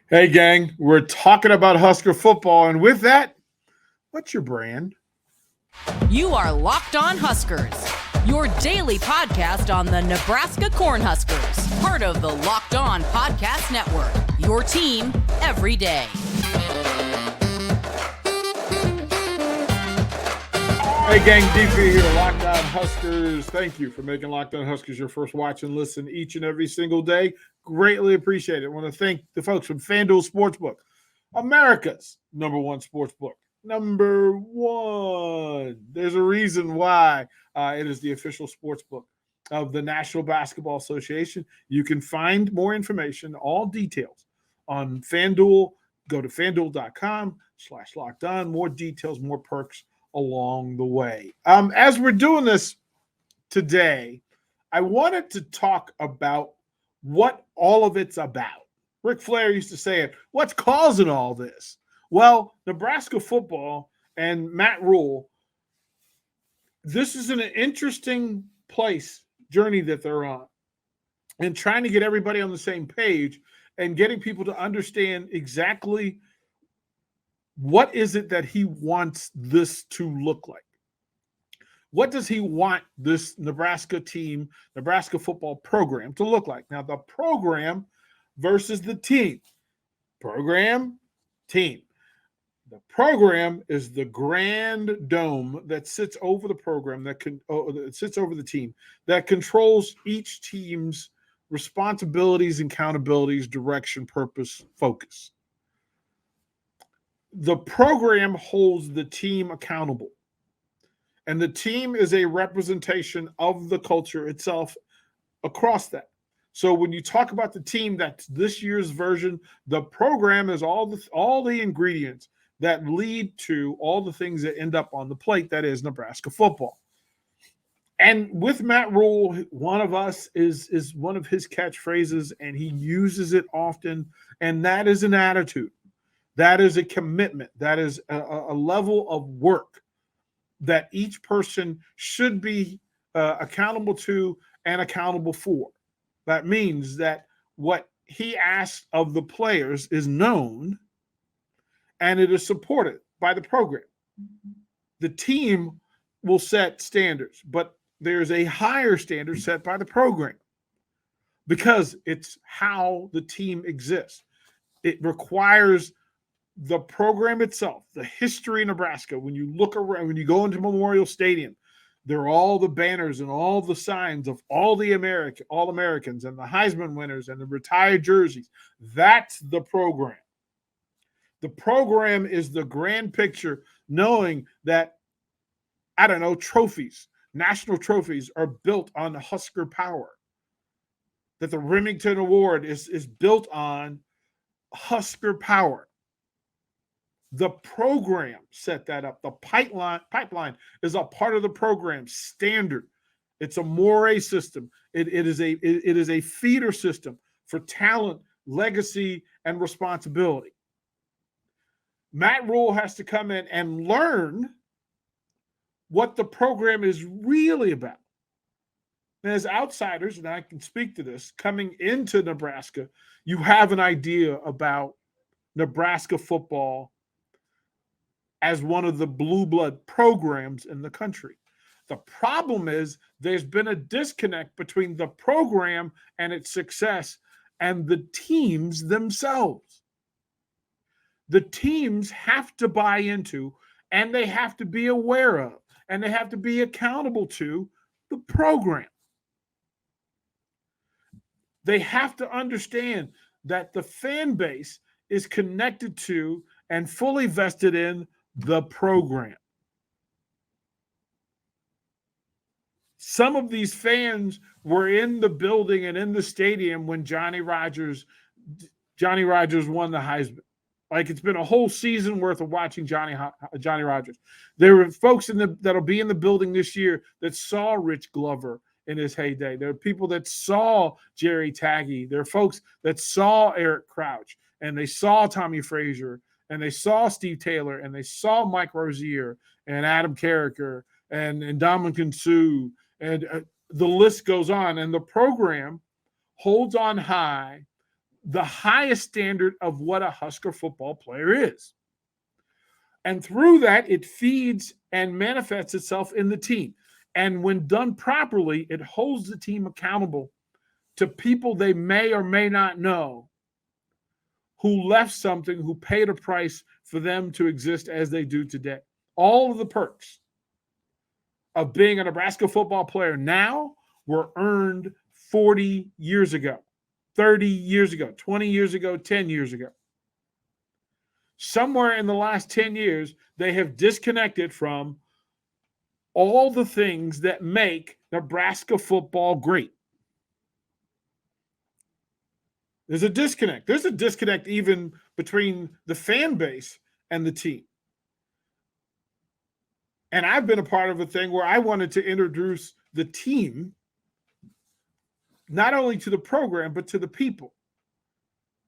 Hey, gang, we're talking about Husker football. And with that, what's your brand? You are Locked On Huskers, your daily podcast on the Nebraska Cornhuskers, part of the Locked On Podcast Network, your team every day. Hey, gang, DP here, Locked On Huskers. Thank you for making Locked On Huskers your first watch and listen each and every single day. Greatly appreciate it. I want to thank the folks from FanDuel Sportsbook, America's number one sportsbook. Number one. There's a reason why it is the official sportsbook of the National Basketball Association. You can find more information, all details on FanDuel. Go to fanduel.com/lockedon. More details, more perks along the way. As we're doing this today, I wanted to talk about what all of it's about. Ric Flair used to say it, what's causing all this? Well, Nebraska football and Matt Rhule, this is an interesting journey that they're on, and trying to get everybody on the same page and getting people to understand exactly what is it that he wants this to look like? What does he want this Nebraska team, Nebraska football program to look like? Now, the program versus the team. Program, team. The program is the grand dome that sits over the program, that sits over the team, that controls each team's responsibilities, accountabilities, direction, purpose, focus. The program holds the team accountable, and the team is a representation of the culture itself across that. So when you talk about the team, that's this year's version. The program is all the ingredients that lead to all the things that end up on the plate, that is Nebraska football. And with Matt Rhule, one of us is one of his catchphrases, and he uses it often, and that is an attitude. That is a commitment. That is a level of work that each person should be accountable to and accountable for. That means that what he asks of the players is known and it is supported by the program. The team will set standards, but there's a higher standard set by the program because it's how the team exists. It requires the program itself, the history of Nebraska. When you look around, when you go into Memorial Stadium, there are all the banners and all the signs of all Americans and the Heisman winners and the retired jerseys. That's the program. The program is the grand picture, knowing that, trophies, national trophies are built on the Husker power, that the Remington Award is built on Husker power. The program set that up. The pipeline is a part of the program standard. It's a moray system. It is a feeder system for talent, legacy, and responsibility. Matt Rhule has to come in and learn what the program is really about. And as outsiders, and I can speak to this, coming into Nebraska, you have an idea about Nebraska football as one of the blue blood programs in the country. The problem is there's been a disconnect between the program and its success and the teams themselves. The teams have to buy into, and they have to be aware of, and they have to be accountable to the program. They have to understand that the fan base is connected to and fully vested in the program. Some of these fans were in the building and in the stadium when Johnny Rodgers won the Heisman. Like, it's been a whole season worth of watching Johnny Rodgers. There were folks that'll be in the building this year that saw Rich Glover in his heyday. There are people that saw Jerry Taggy. There are folks that saw Eric Crouch, and they saw Tommy Frazier, and they saw Steve Taylor, and they saw Mike Rozier, and Adam Carricker, and Ndamukong Suh, and the list goes on. And the program holds on high the highest standard of what a Husker football player is. And through that, it feeds and manifests itself in the team. And when done properly, it holds the team accountable to people they may or may not know who left something, who paid a price for them to exist as they do today. All of the perks of being a Nebraska football player now were earned 40 years ago, 30 years ago, 20 years ago, 10 years ago. Somewhere in the last 10 years, they have disconnected from all the things that make Nebraska football great. There's a disconnect. There's a disconnect even between the fan base and the team. And I've been a part of a thing where I wanted to introduce the team not only to the program, but to the people.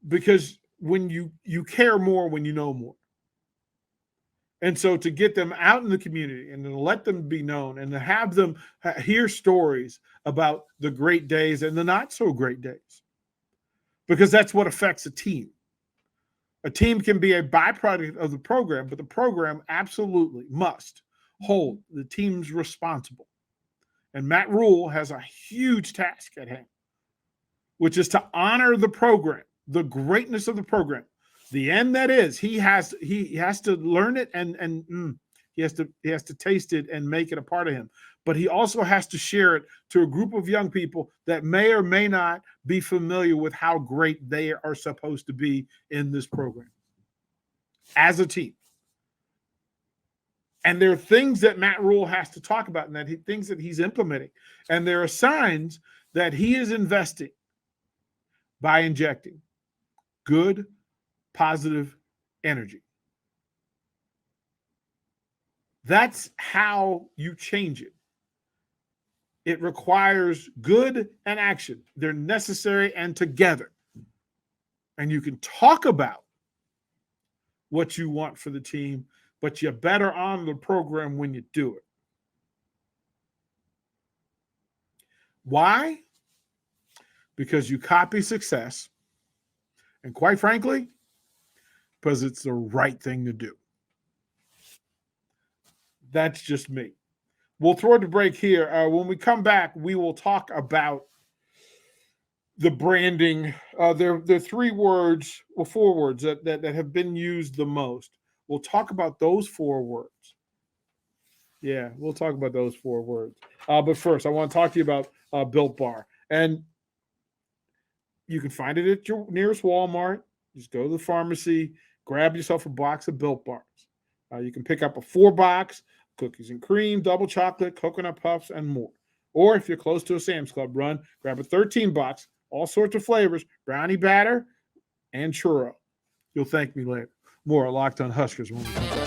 Because when you care more when you know more. And so to get them out in the community and to let them be known and to have them hear stories about the great days and the not so great days. Because that's what affects a team. A team can be a byproduct of the program, but the program absolutely must hold the teams responsible. And Matt Rhule has a huge task at hand, which is to honor the program, the greatness of the program. The end that is, he has to learn it and he has to taste it and make it a part of him. But he also has to share it to a group of young people that may or may not be familiar with how great they are supposed to be in this program as a team. And there are things that Matt Rhule has to talk about and things that he's implementing. And there are signs that he is investing by injecting good, positive energy. That's how you change it. It requires good and action. They're necessary and together. And you can talk about what you want for the team, but you better honor the program when you do it. Why? Because you copy success. And quite frankly, because it's the right thing to do. That's just me. We'll throw the break here. When we come back, we will talk about the branding. There are 3 words or 4 words that have been used the most. We'll talk about those 4 words. Yeah, we'll talk about those 4 words. But first, I want to talk to you about Built Bar. And you can find it at your nearest Walmart. Just go to the pharmacy, grab yourself a box of Built Bars. You can pick up a 4-box, cookies and cream, double chocolate, coconut puffs, and more. Or if you're close to a Sam's Club run, grab a 13-box, all sorts of flavors, brownie batter, and churro. You'll thank me later. More Locked on Huskers when we come back.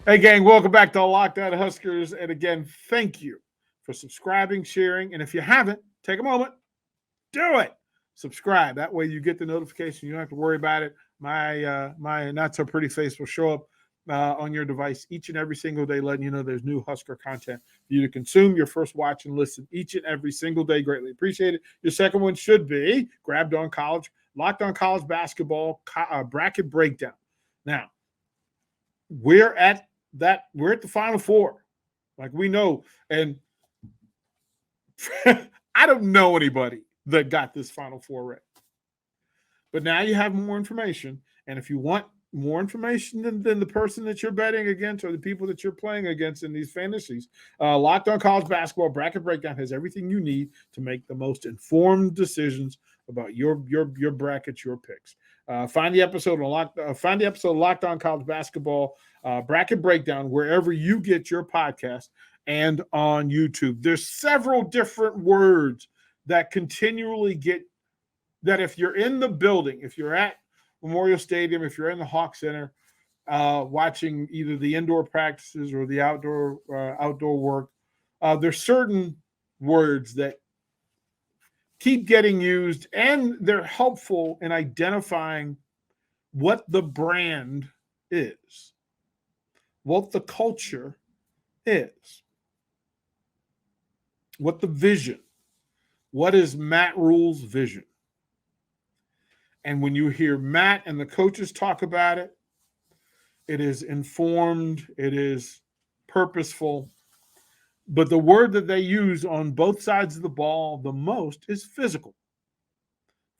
Hey, gang, welcome back to Locked on Huskers. And again, thank you for subscribing, sharing, and if you haven't, take a moment, do it. Subscribe. That way you get the notification. You don't have to worry about it. My not so pretty face will show up on your device each and every single day, letting you know there's new Husker content for you to consume. Your first watch and listen each and every single day. Greatly appreciate it. Your second one should be Locked on College Basketball Bracket Breakdown. Now, we're at the Final Four. Like we know. And I don't know anybody that got this Final Four right. But now you have more information. And if you want more information than the person that you're betting against or the people that you're playing against in these fantasies, Locked on College Basketball Bracket Breakdown has everything you need to make the most informed decisions about your brackets, your picks. Find the episode of Locked on College Basketball Bracket Breakdown wherever you get your podcast and on YouTube. There's several different words that continually get that if you're in the building, if you're at Memorial Stadium, if you're in the Hawk Center, watching either the indoor practices or the outdoor work, there's certain words that keep getting used, and they're helpful in identifying what the brand is, what the culture is. what the vision, what is Matt Rhule's vision? And when you hear Matt and the coaches talk about it, it is informed, it is purposeful. But the word that they use on both sides of the ball the most is physical.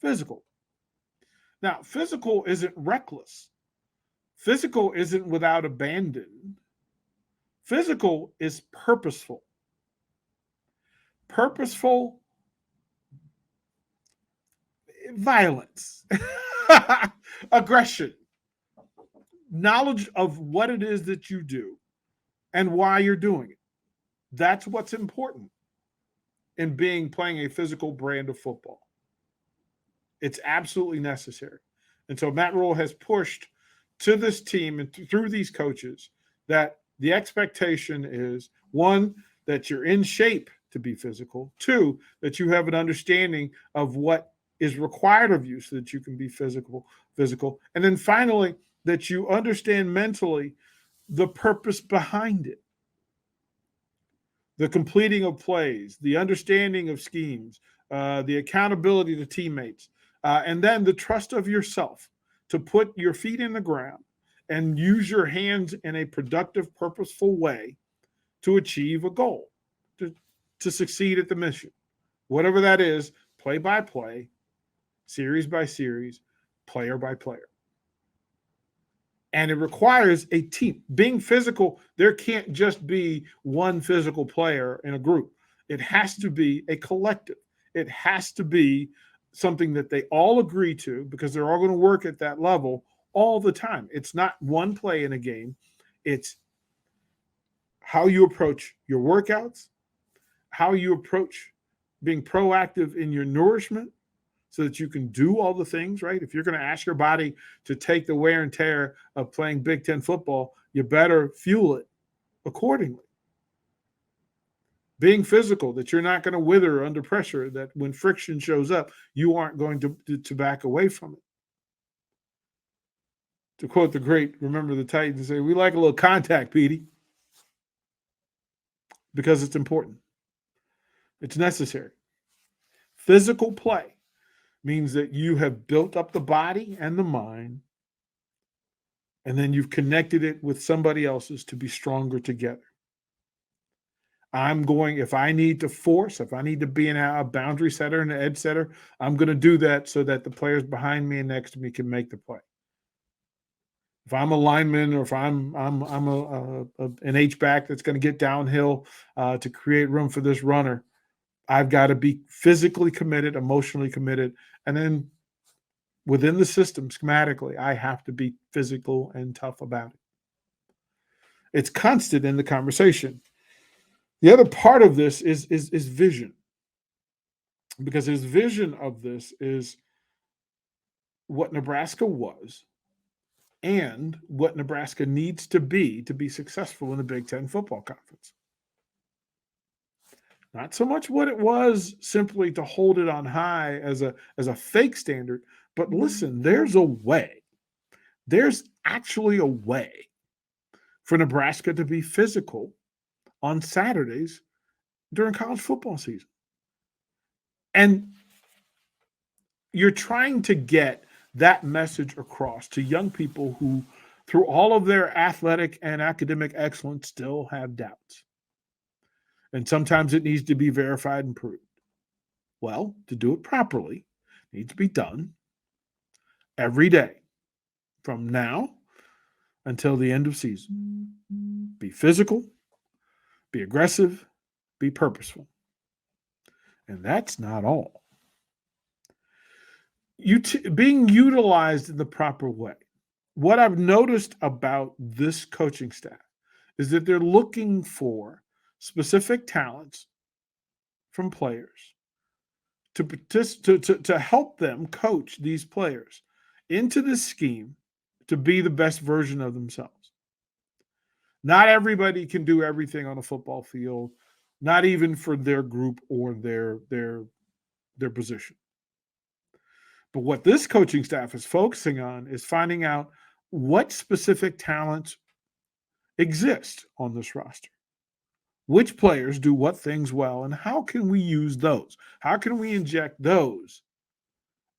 Physical. Now, physical isn't reckless. Physical isn't without abandon. Physical is purposeful. Purposeful violence, aggression, knowledge of what it is that you do and why you're doing it. That's what's important in playing a physical brand of football. It's absolutely necessary. And so Matt Rhule has pushed to this team and through these coaches that the expectation is, one, that you're in shape to be physical. Two, that you have an understanding of what is required of you so that you can be physical. And then finally, that you understand mentally the purpose behind it. The completing of plays, the understanding of schemes, the accountability to teammates, and then the trust of yourself to put your feet in the ground and use your hands in a productive, purposeful way to achieve a goal, to succeed at the mission. Whatever that is, play by play, series by series, player by player. And it requires a team. Being physical, there can't just be one physical player in a group. It has to be a collective. It has to be something that they all agree to, because they're all going to work at that level all the time. It's not one play in a game. It's how you approach your workouts, how you approach being proactive in your nourishment so that you can do all the things, right? If you're going to ask your body to take the wear and tear of playing Big Ten football, you better fuel it accordingly. Being physical, that you're not going to wither under pressure, that when friction shows up, you aren't going to back away from it. To quote the great, remember the Titans, say, we like a little contact, Petey, because it's important. It's necessary. Physical play means that you have built up the body and the mind, and then you've connected it with somebody else's to be stronger together. If I need to force, if I need to be a boundary setter and an edge setter, I'm going to do that so that the players behind me and next to me can make the play. If I'm a lineman, or if I'm an H-back that's going to get downhill to create room for this runner, I've got to be physically committed, emotionally committed, and then within the system, schematically, I have to be physical and tough about it. It's constant in the conversation. The other part of this is vision, because his vision of this is what Nebraska was and what Nebraska needs to be successful in the Big Ten football conference. Not so much what it was simply to hold it on high as a fake standard, but listen, there's a way. There's actually a way for Nebraska to be physical on Saturdays during college football season. And you're trying to get that message across to young people who, through all of their athletic and academic excellence, still have doubts. And sometimes it needs to be verified and proved. Well, to do it properly, it needs to be done every day from now until the end of season. Be physical, be aggressive, be purposeful. And that's not all. Being utilized in the proper way. What I've noticed about this coaching staff is that they're looking for specific talents from players to help them coach these players into this scheme to be the best version of themselves. Not everybody can do everything on a football field, not even for their group or their position. But what this coaching staff is focusing on is finding out what specific talents exist on this roster. Which players do what things well, and how can we use those? How can we inject those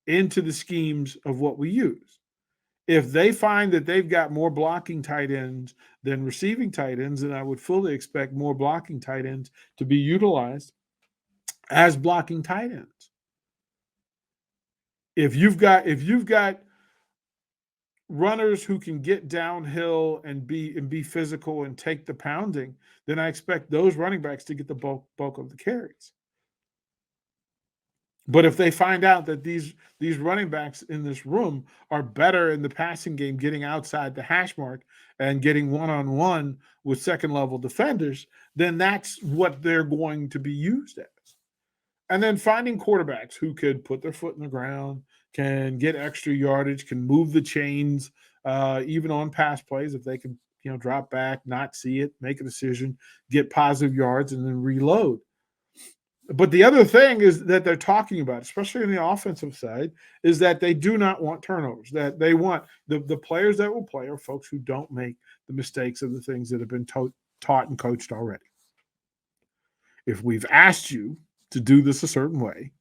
into the schemes of what we use? If they find that they've got more blocking tight ends than receiving tight ends, then I would fully expect more blocking tight ends to be utilized as blocking tight ends. If you've got runners who can get downhill and be physical and take the pounding, then I expect those running backs to get the bulk of the carries. But if they find out that these running backs in this room are better in the passing game, getting outside the hash mark and getting one-on-one with second-level defenders, then that's what they're going to be used as. And then finding quarterbacks who could put their foot in the ground, can get extra yardage, can move the chains, even on pass plays if they can, drop back, not see it, make a decision, get positive yards, and then reload. But the other thing is that they're talking about, especially on the offensive side, is that they do not want turnovers. That they want the players that will play are folks who don't make the mistakes of the things that have been taught and coached already. If we've asked you to do this a certain way,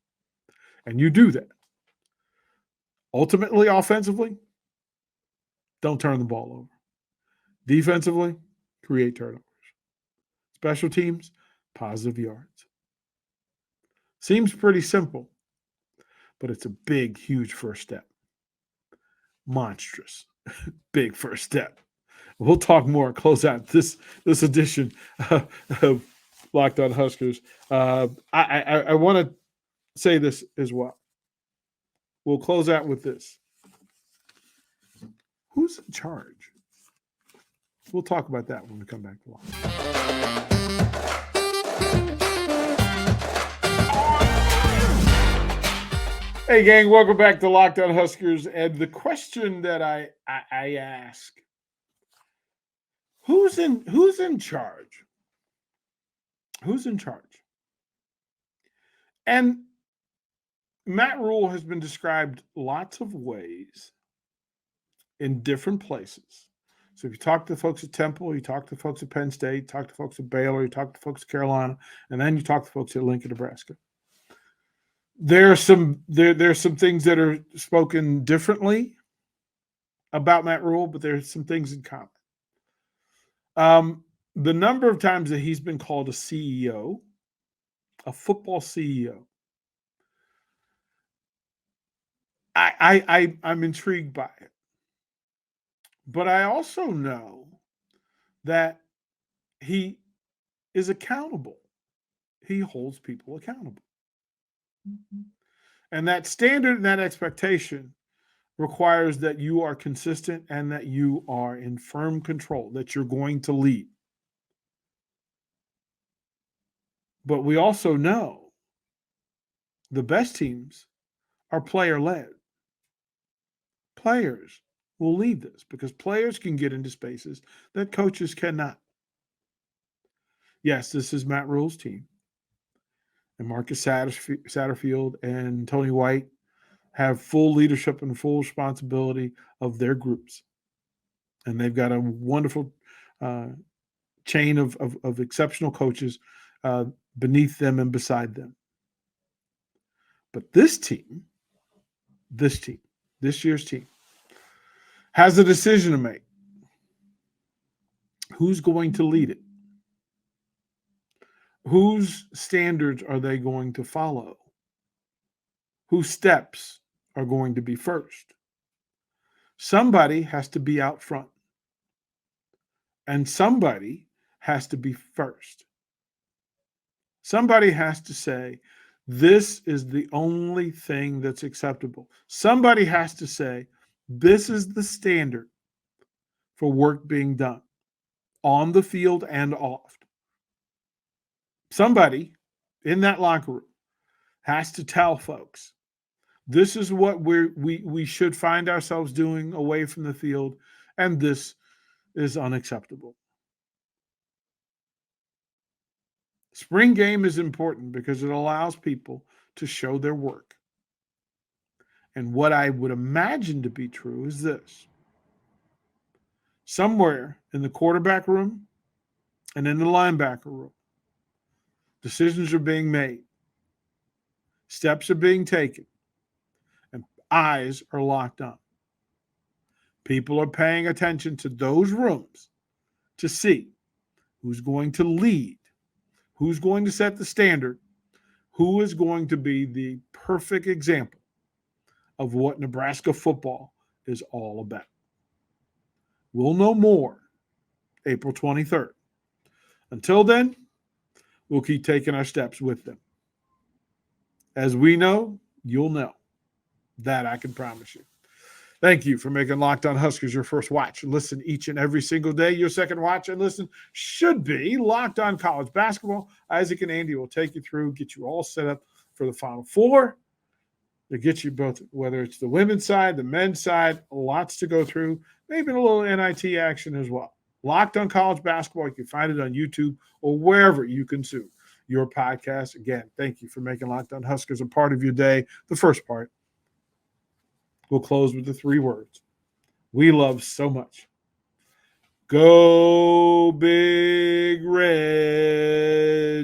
and you do that, ultimately, offensively, don't turn the ball over. Defensively, create turnovers. Special teams, positive yards. Seems pretty simple, but it's a big, huge first step. Monstrous, big first step. We'll talk more, close out this edition of Locked On Huskers. I want to say this as well. We'll close out with this. Who's in charge? We'll talk about that when we come back to Locked. Hey, gang, welcome back to Locked On Huskers. And the question that I ask, who's in charge? Who's in charge? And Matt Rhule has been described lots of ways in different places. So if you talk to the folks at Temple, you talk to the folks at Penn State, you talk to folks at Baylor, you talk to folks at Carolina, and then you talk to folks at Lincoln, Nebraska. There are some things that are spoken differently about Matt Rhule, but there's some things in common. The number of times that he's been called a CEO, a football CEO, I'm intrigued by it. But I also know that he is accountable. He holds people accountable. And that standard and that expectation requires that you are consistent and that you are in firm control, that you're going to lead. But we also know the best teams are player-led. Players will lead this because players can get into spaces that coaches cannot. Yes, this is Matt Rhule's team. And Marcus Satterfield and Tony White have full leadership and full responsibility of their groups. And they've got a wonderful chain of exceptional coaches beneath them and beside them. But this year's team, has a decision to make. Who's going to lead it? Whose standards are they going to follow? Whose steps are going to be first? Somebody has to be out front. And somebody has to be first. Somebody has to say, this is the only thing that's acceptable. Somebody has to say, this is the standard for work being done on the field and off. Somebody in that locker room has to tell folks, this is what we should find ourselves doing away from the field, and this is unacceptable. Spring game is important because it allows people to show their work. And what I would imagine to be true is this. Somewhere in the quarterback room and in the linebacker room, Decisions are being made. Steps are being taken. And eyes are locked on. People are paying attention to those rooms to see who's going to lead, who's going to set the standard, who is going to be the perfect example of what Nebraska football is all about. We'll know more April 23rd. Until then, we'll keep taking our steps with them. As we know, you'll know. That I can promise you. Thank you for making Locked On Huskers your first watch and listen each and every single day. Your second watch and listen should be Locked On College Basketball. Isaac and Andy will take you through, get you all set up for the Final Four. They get you both, whether it's the women's side, the men's side, lots to go through, maybe a little NIT action as well. Locked On College Basketball. You can find it on YouTube or wherever you consume your podcast. Again, thank you for making Locked On Huskers a part of your day, the first part. We'll close with the 3 words we love so much. Go Big Red.